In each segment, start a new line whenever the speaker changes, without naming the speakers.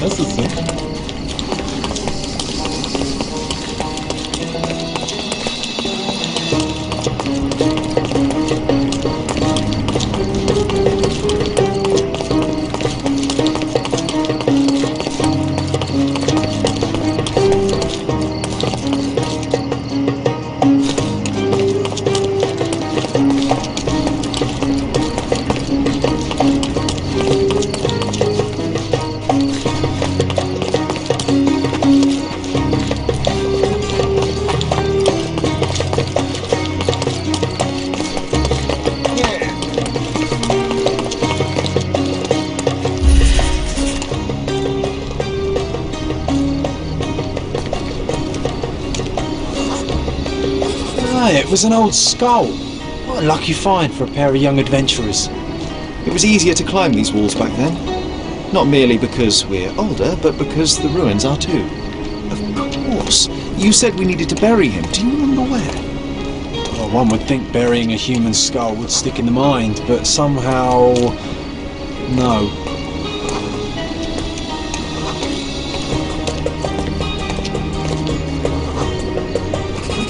nice ici.
It was an old skull. What a lucky find for a pair of young adventurers.
It was easier to climb these walls back then. Not merely because we're older, but because the ruins are too. Of course. You said we needed to bury him. Do you remember where?
Well, one would think burying a human skull would stick in the mind, but somehow... no.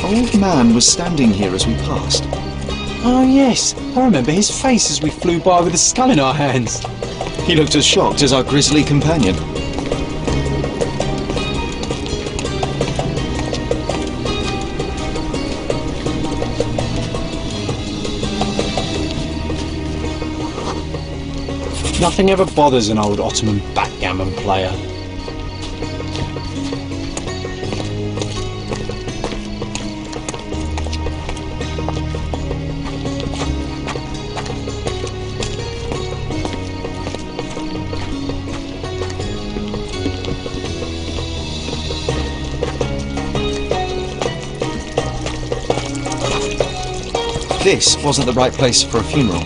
An old man was standing here as we passed.
Oh yes, I remember his face as we flew by with a skull in our hands.
He looked as shocked as our grisly companion.
Nothing ever bothers an old Ottoman backgammon player.
This wasn't the right place for a funeral.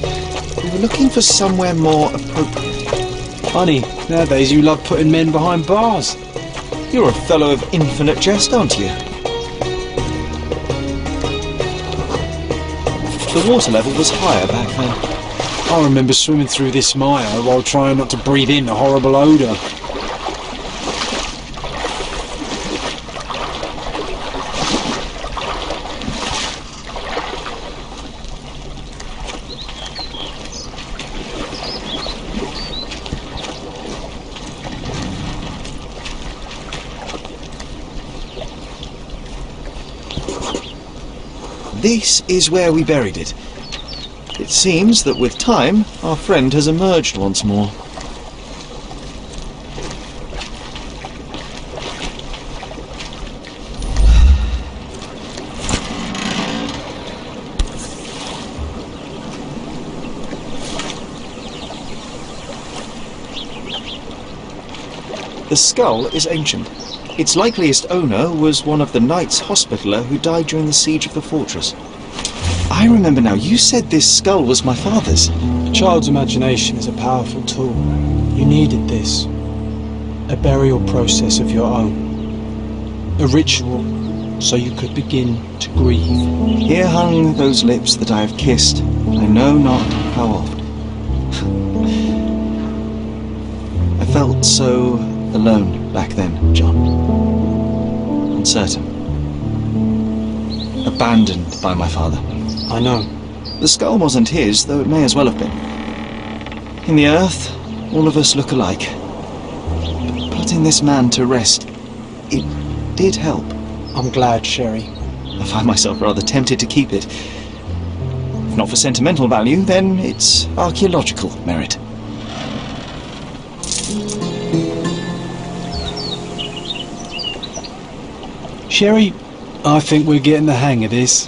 We were looking for somewhere more appropriate.
Funny, nowadays you love putting men behind bars.
You're a fellow of infinite jest, aren't you? The water level was higher back then.
I remember swimming through this mire while trying not to breathe in the horrible odour.
This is where we buried it. It seems that with time, our friend has emerged once more. The skull is ancient. Its likeliest owner was one of the Knights Hospitaller who died during the siege of the fortress. I remember now, you said this skull was my father's.
A child's imagination is a powerful tool. You needed this. A burial process of your own. A ritual, so you could begin to grieve.
Here hung those lips that I have kissed, I know not how oft. I felt so alone back then, John. Uncertain. Abandoned by my father.
I know.
The skull wasn't his, though it may as well have been. In the earth, all of us look alike. But putting this man to rest, it did help.
I'm glad, Sherry.
I find myself rather tempted to keep it. If not for sentimental value, then it's archaeological merit.
Sherry, I think we're getting the hang of this.